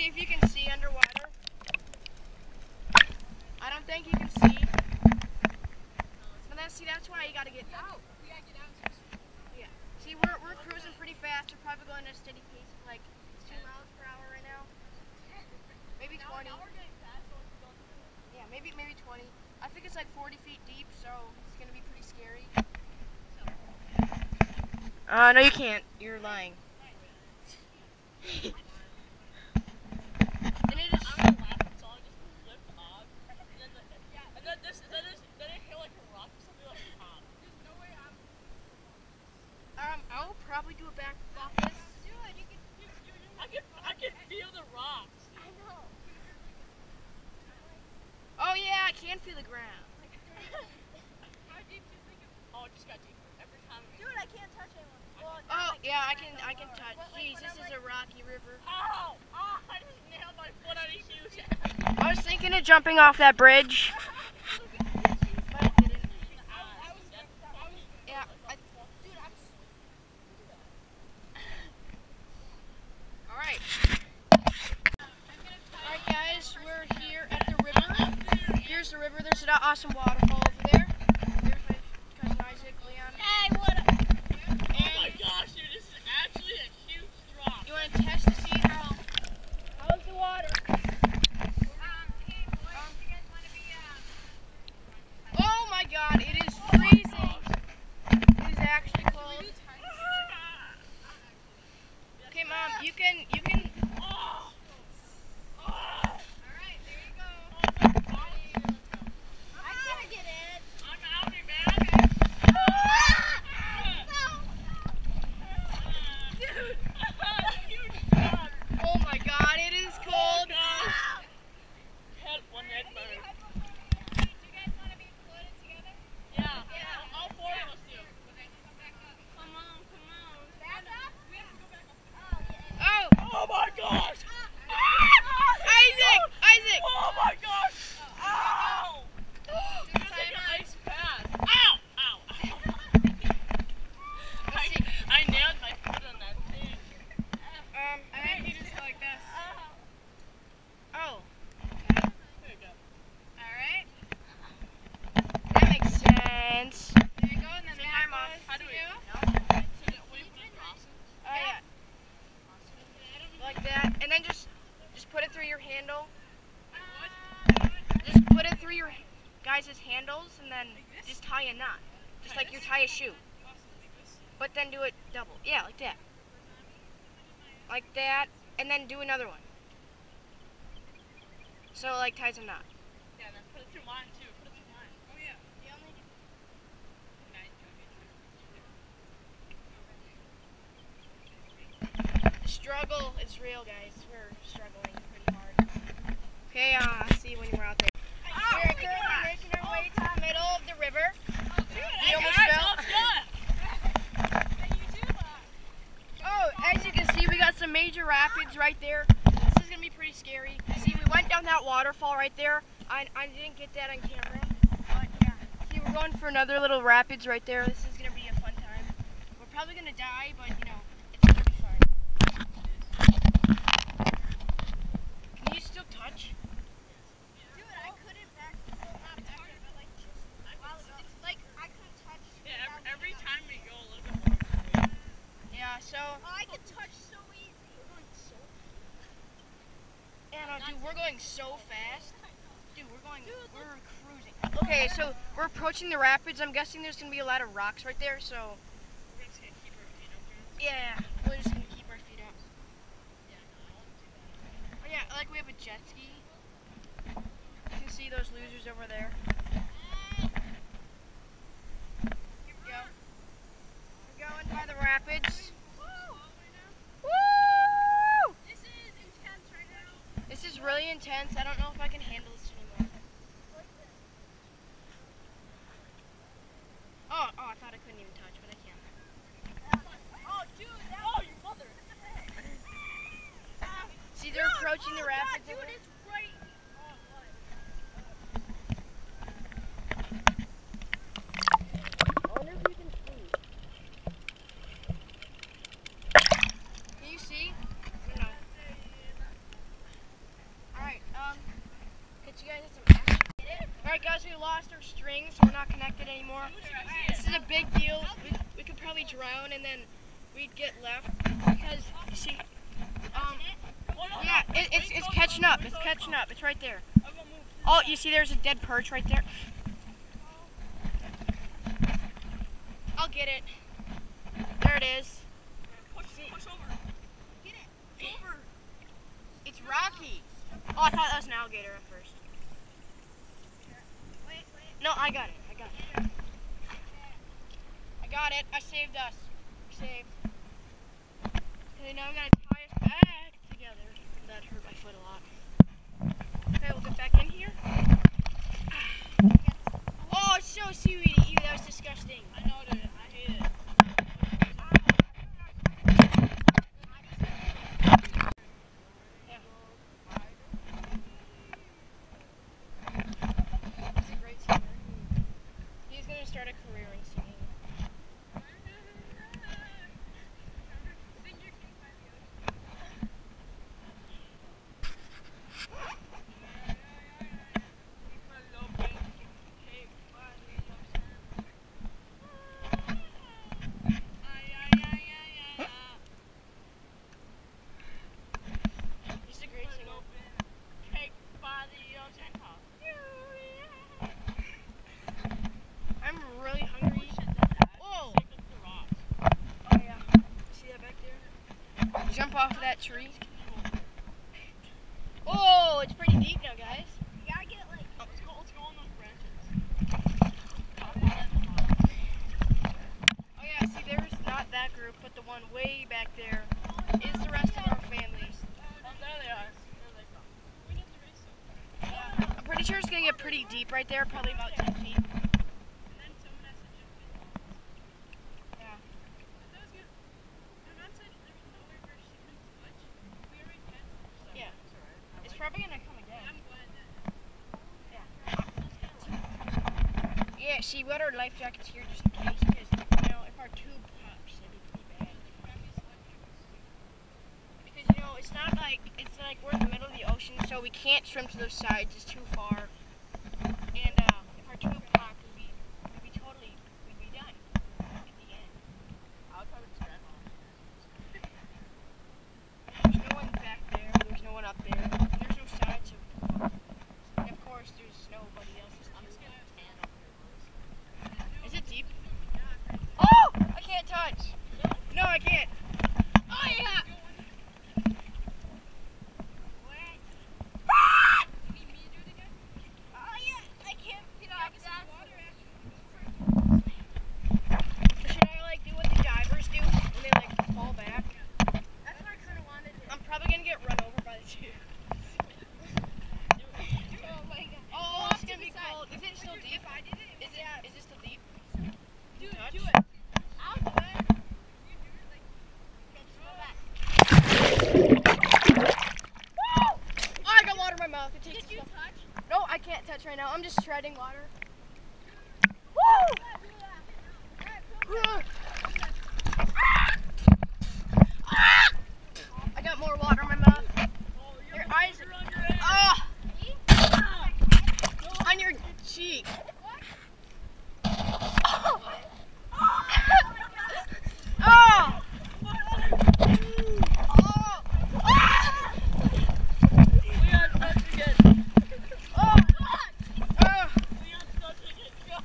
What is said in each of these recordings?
see if you can see underwater. I don't think you can see. But that's why you gotta get out. We gotta get out. Yeah. See, we're cruising pretty fast. We're probably going at a steady pace of like 2 miles per hour right now. Maybe 20. Now we're getting fast. Yeah, maybe 20. I think it's like 40 feet deep, so it's gonna be pretty scary. No, you can't. You're lying. And it is. I'm laughing, so I just flip off, and then it hit like a rock or something like pop. There's no way I'll probably do a back off this. I can feel the rocks. I know. Oh yeah, I can feel the ground. How deep do you think it? Oh, it just got deeper every time. Dude, I can't touch anyone. Well, Oh yeah, I can touch. Jeez, this is a rocky river. Ow! Oh, I just nailed my foot on his shoes. I was thinking of jumping off that bridge. But I didn't. Yeah. Alright. Alright guys, we're here at the river. Here's the river. There's an awesome waterfall over there. There's my cousin Isaac, Leon. Hey, what up? Oh my gosh, dude, this is actually a huge drop. You want to test to see how's the water? Oh my god, it is freezing. It is actually cold. Okay, Mom, you can. Alright, there you go. I can't get in. I'm outie, man. Dude. Huge drop. Oh my god, it is cold. Had one head burn. Do you guys want to be floated together? Yeah. All four of us do. Come on. Back up? We have to go back up. Oh, Oh my gosh! Isaac! Oh my gosh! Ow! It's like an ice path. Ow! Ow! I nailed my foot on that thing. I think you just go like this. Oh, There you go. Alright. that makes sense. There you go, and then Say hi, Mom. How do we? Oh yeah, like that, and then just put it through your handle. Just put it through your guys' handles, and then just tie a knot, just like you tie a shoe. But then do it double. Yeah, like that. Like that, and then do another one. So like ties a knot. Yeah, then put it through mine too. Put it through mine. Oh yeah. The struggle is real, guys. We're struggling pretty hard. Okay, see when we're out there. We're currently making our way to the middle of the river. You almost fell. Oh, as you can see, we got some major rapids right there. This is gonna be pretty scary. See, we went down that waterfall right there. I didn't get that on camera, but yeah. See, we're going for another little rapids right there. This is gonna be a fun time. We're probably gonna die, but you know, it's gonna be fun. Can you still touch? Dude, I couldn't back but like just a while ago. It's like I couldn't touch. Yeah, every time we go a little bit more. Yeah, so. Oh, I can touch so easy. We're going so Yeah, no, dude, we're going so fast. Dude, we're cruising. Okay, so we're approaching the rapids. I'm guessing there's gonna be a lot of rocks right there, so. We're just gonna keep our feet up here. Yeah, we're just gonna keep our feet up. Yeah, no, I won't do that. Oh yeah, like we have a jet ski. You can see those losers over there. Here we go. We're going by the rapids. Woo! This is intense right now. This is really intense. I don't know if I can handle this anymore. Oh, I thought I couldn't even touch, but I can. Oh, dude, Oh, you mother! See, they're approaching the rapids. dude, over- it's right. I wonder if you can see. Can you see? No. we lost our strings, so we're not connected anymore. This is a big deal. We could probably drown and then we'd get left because you see, yeah, it's catching up. It's catching up. It's right there. Oh, you see, there's a dead perch right there. I'll get it. There it is. Push over. Get it. Over. It's rocky. Oh, I thought that was an alligator at first. Wait. No, I got it. I got it. I saved us. We're saved. Okay, now I'm gonna tie us back together. That hurt my foot a lot. Okay, we'll get back in here. Oh, it's so seaweedy. Ew, that was disgusting. I know, dude. I hate it. He's a great singer. He's gonna start a career in singing. He's a great singer. I'm really hungry. Whoa! Oh yeah. See that back there? Jump off of that tree. Oh, it's pretty deep now, guys. You gotta get it like. Let's go on those branches. Oh yeah, see there's not that group, but the one way back there is the rest of our families. There they are. There they come. We need to race them. Yeah. I'm pretty sure it's gonna get pretty deep right there, probably about 10 feet. And then someone has to jump in. Yeah. But that was good. My mom said there was nowhere where she couldn't touch. We already had some. Yeah. It's alright. It's probably gonna come again. I'm glad that. Yeah, see, we got our life jackets here just in case, because, you know, if our tube pops, it'd be pretty bad. Because, you know, it's like we're in the middle of the ocean, so we can't swim to those sides, it's too far. And, if our tube popped, we'd be done at the end. I'll probably just grab on. There's no one back there, there's no one up there, there's no sides, and of course, there's nobody else. I'm just gonna tan up here, boys. Is it deep? Oh! I can't touch! No, I can't. Oh, yeah! Oh yeah, I can't get off that. Should I, like, do what the divers do when they, like, fall back? That's what I kind of wanted to. I'm probably gonna get run over by the tube. Oh my god. Oh, Off it's to gonna the be side. cold. Is it still deep? If I did it, Is it still deep? do it. Touch? Do it. I'll do it. You do it like. Okay, just go back. Oh, I got water in my mouth. It takes Did you stuff. touch? No, I can't touch right now. I'm just treading water. Woo! I got more water in my mouth. Your eyes. Oh! On your cheek. Oh! Oh! Leon, touch again. Oh! Oh! Leon, touch again. Go.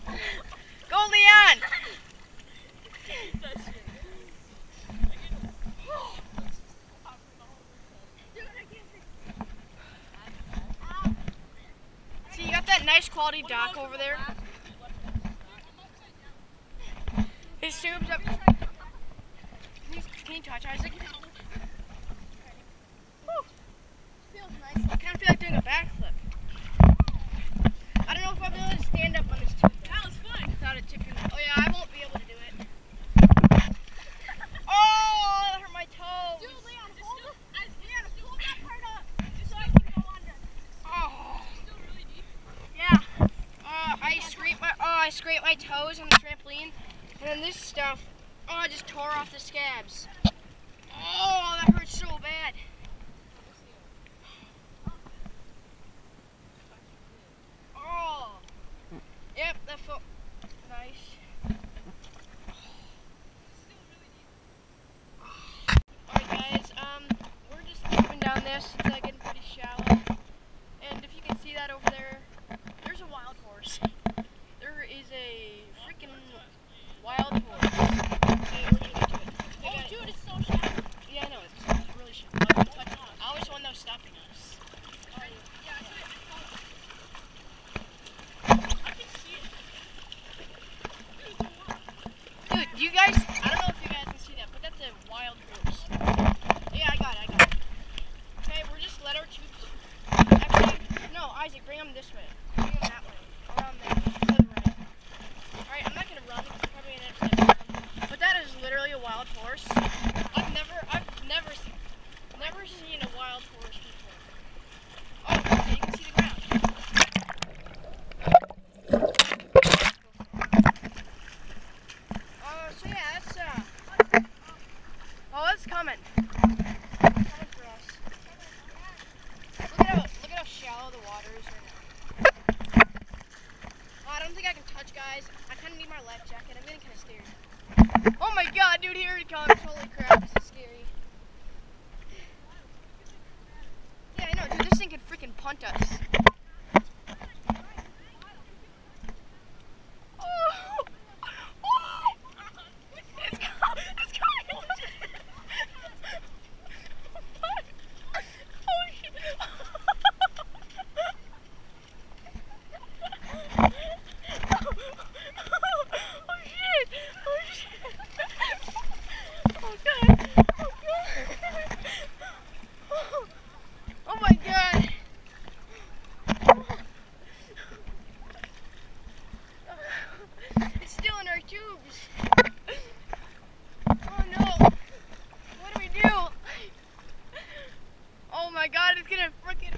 Go, Leon! Touch it. See, you got that nice quality dock over there. His tube's up. Can you touch Isaac? Woo. Feels nice. I kind of feel like doing a backflip. I don't know if I'll be able to stand up on this tube. That was fun. Without it tipping. Oh yeah, I won't be able to do it. Oh, that hurt my toes. Dude, Leon, hold that part up so I can go under. Oh, Still really deep. yeah. I scraped my toes on the trampoline, and then this stuff, I just tore off the scabs. Oh, that hurts so bad. Oh. Dude, you guys, I don't know if you guys can see that, but that's a wild horse. Yeah, I got it. Okay, we're just let our tubes. Actually, no, Isaac, bring them this way. Bring them that way. Around there. To the right. Alright, I'm not gonna run because I'm probably gonna end up but that is literally a wild horse. I've never seen a wild horse before. Oh, okay, you can see the ground. So yeah, that's oh, it's coming. It's coming for us. Look at how shallow the water is right now. Oh, I don't think I can touch, guys. I kind of need my life jacket. I'm getting kind of scared. Oh my god, dude, here it comes. Holy crap, this is scary. Yeah, I know, dude, this thing could freaking punt us. Oh my god, it's gonna freaking.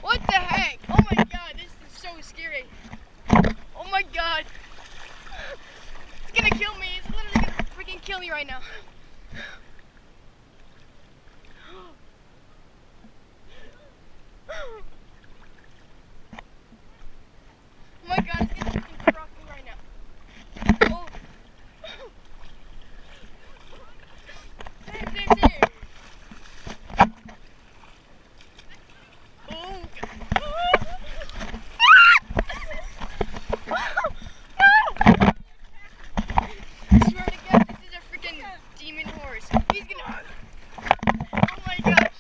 What the heck? Oh my god, this is so scary. Oh my god. It's gonna kill me. It's literally gonna freaking kill me right now. Oh my god, it's gonna freaking rock me right now. Oh. Damn. Oh. I swear to God, this is a freaking demon horse. He's gonna. Oh my gosh.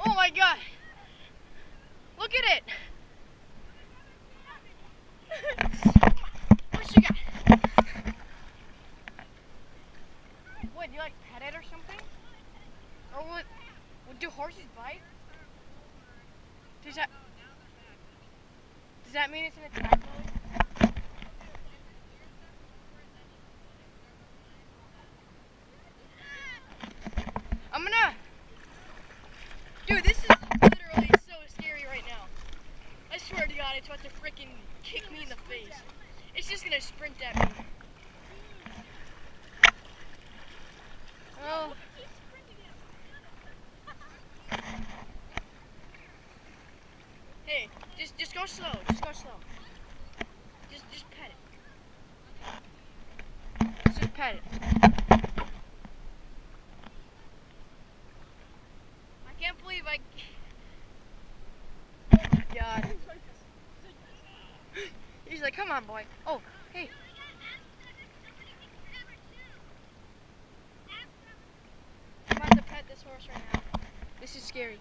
Oh my god. Look at it. What you got? What, do you like pet it or something? Or what? Do horses bite? Does that mean it's in attack mode? I'm gonna. Dude, this is literally so scary right now. I swear to God, it's about to freaking kick me in the face. It's just gonna sprint at me. Oh. Hey, just go slow. Just go slow. Just pet it. Just pet it. I can't believe I. Oh my God. He's like, come on, boy. Oh, hey. I'm about to pet this horse right now. This is scary.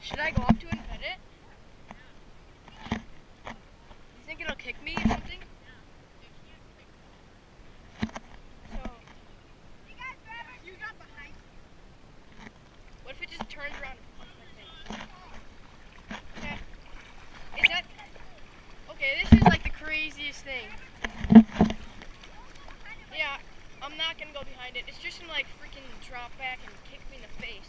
Should I go up to it and pet it? You think it'll kick me or something? So, You got behind. what if it just turns around and punches my face? Okay. Is that... Okay, this is like the craziest thing. Yeah, I'm not gonna go behind it. It's just gonna like freaking drop back and kick me in the face.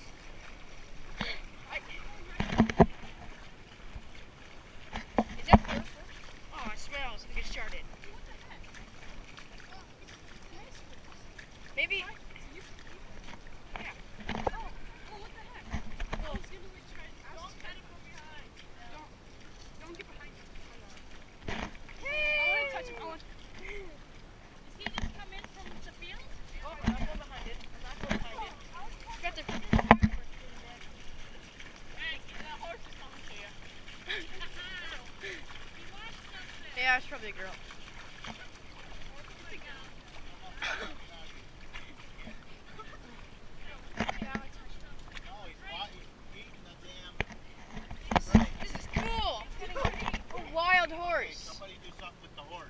Yeah, it's probably a girl. This is cool. A wild horse. Somebody do something with the horse.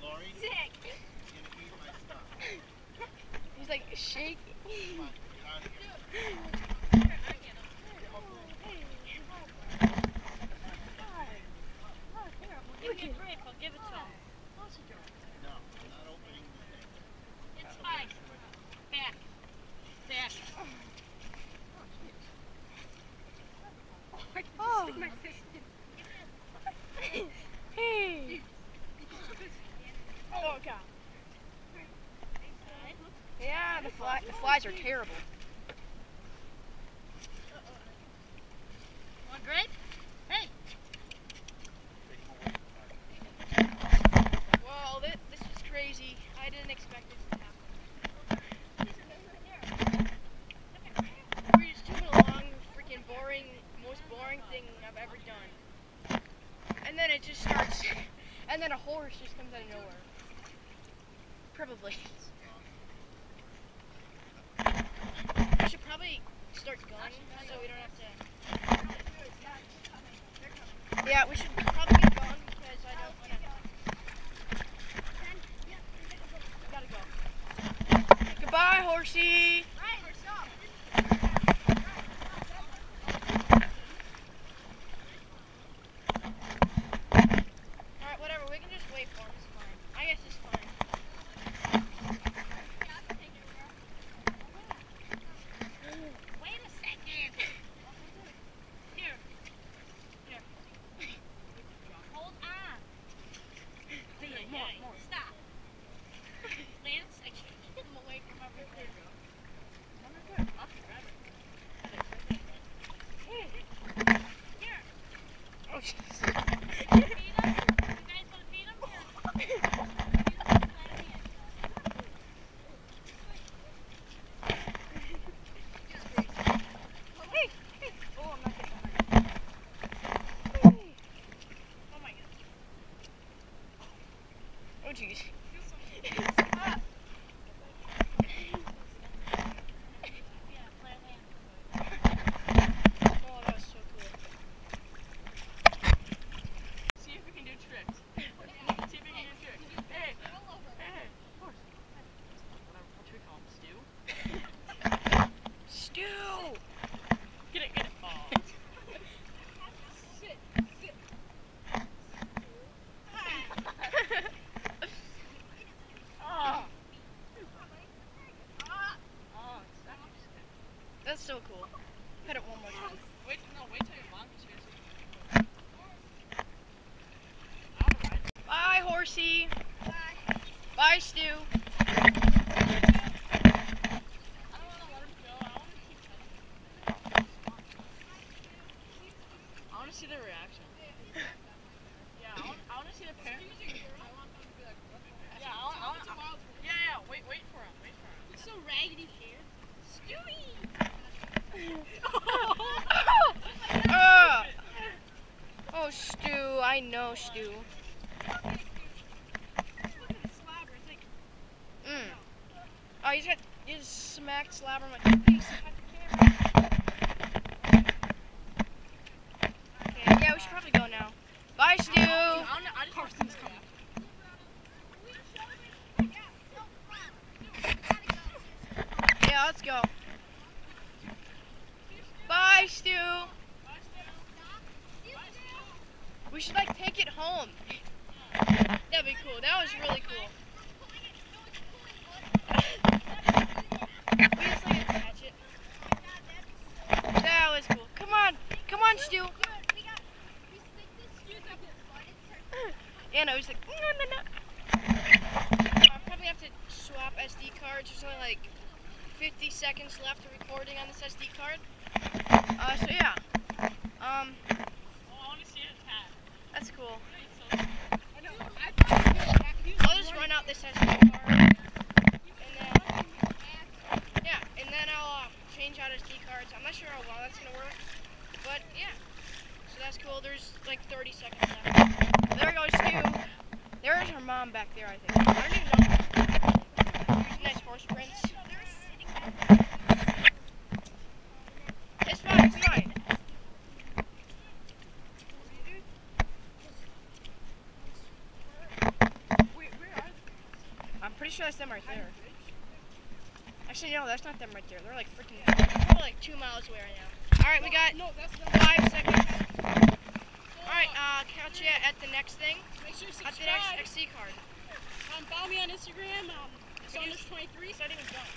Lori, Sick. you're gonna eat my stuff. He's like shaking. Come on, get out of here. Give me a grape, I'll give it to him. No, I'm not opening the thing. It's fine. Back. Back. Oh. Stick my fist in. Hey. Oh god. Yeah, the flies are terrible. Want grape? Hey. Well, this was crazy. I didn't expect this to happen. We're just tooting along, freaking boring, most boring thing I've ever done. And then it just starts, and then a horse just comes out of nowhere. Probably. We should probably start going so we don't have to. Yeah, we should probably get going because I don't want to. Gotta go. Goodbye, horsey. Alright, whatever. We can just wait for him. It's fine. I guess it's fine. Wait a second. Here. Here. Hold on. Hey, stop. Lance, I can't get him away from everything. I'll grab it. Here. Oh, jeez. Feed him. You guys want to feed him? Here. Feed him with that hand. Oh, I'm not getting it. Oh my god. Oh jeez. Yeah, flat hand. Oh, that was so cool. See if we can do tricks. See if we can do tricks. Hey, hey, horse. What should we call him? Stew? Stew! Get it, get it. Oh. Oh. Oh, it's actually sick. That's so cool. Hit it one more time. Wait till your mom gets here. Alright. Bye, horsey. Bye, Stu. I don't want to let him go. I want to keep touching him. I want to see their reaction. Yeah, I want to see the parents. Yeah, yeah, wait for him. Wait for him. It's so raggedy hair. Stewie! Oh, Stu. I know, Stu. Look at the slobber. It's like, Oh, you just smacked Slabber in my face. Okay, yeah, we should probably go now. Bye, Stu. I just want to see this coming. Yeah, let's go. Bye, Stu. We should like take it home. That'd be cool. That was really cool. We just like attach it. That was cool. Come on, Stu. Yeah, no, he's like, no. I'll probably have to swap SD cards. There's only like 50 seconds left of recording on this SD card. So yeah. Oh, I want to see his hat. That's cool. I know. I thought he was I'll just run out this SD card. And then, yeah, and then I'll change out SD cards. I'm not sure how well that's gonna work. But yeah. So that's cool. There's like 30 seconds left. There goes Stu. There's her mom back there, I think. I don't even know. Nice horse prints. It's fine, it's fine. Where are they? I'm pretty sure that's them right there. Actually, no, that's not them right there. They're like freaking, probably like 2 miles away right now. Alright, we got No, that's not. 5 seconds. Alright, catch you at the next thing. Make sure you At the subscribe. next XC card. Follow me on Instagram. Saunders23. Setting is done.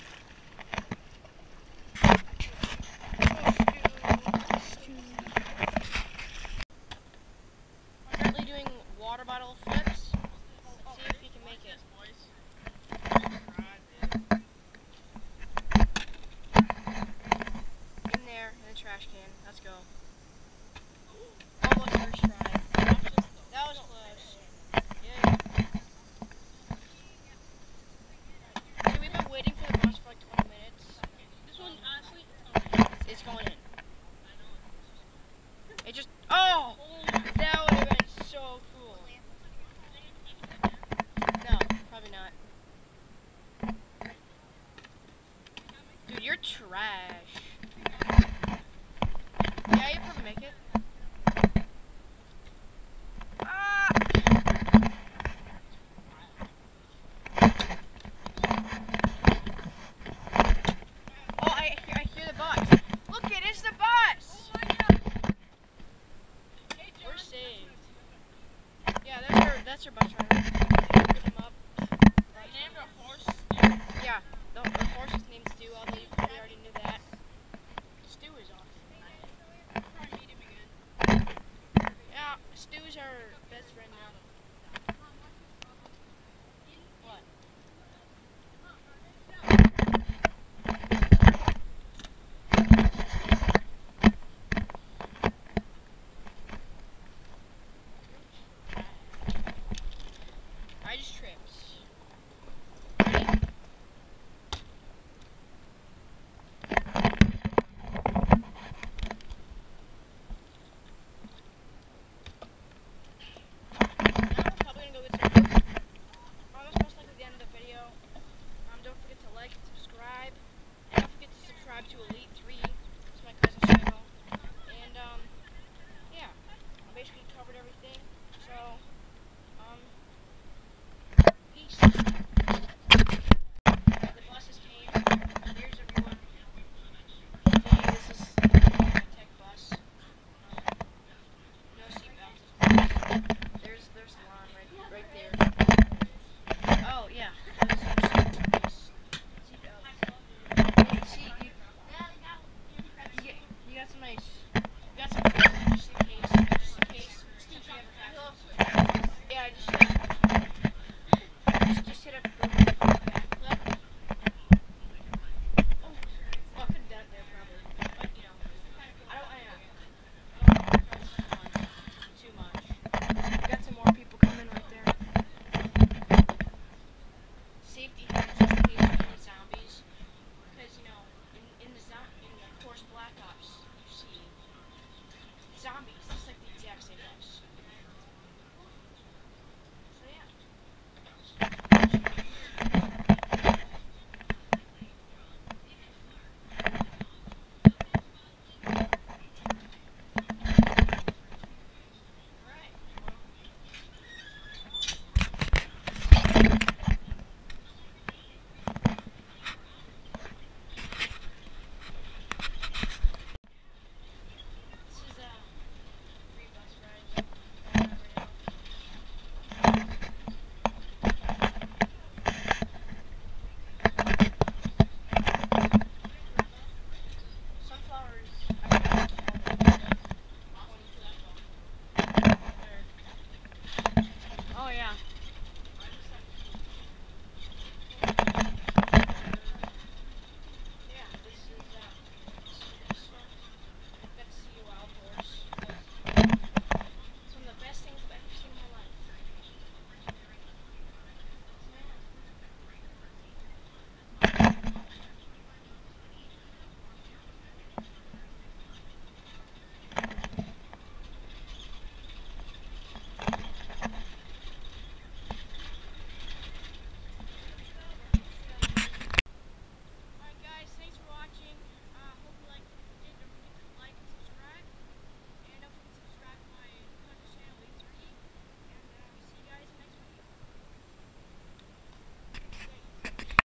Currently doing water bottle flips. Let's see if he can make it. In there, in the trash can. Let's go. Almost first try. That was close. Yeah. See, we've been waiting for the bus for like 20 minutes. This one, honestly, It's going in. It just. Oh! That would have been so cool. No, probably not. Dude, you're trash. Yeah, you probably make it. Ah! Oh, I hear the bus. Look, it is the bus! We're saved. Yeah, that's your bus driver. Pick him up. named a horse. Yeah, the horse is named Stu, although you probably already knew that. Stu is awesome. Probably meet him again. Yeah, Stu's our best friend now.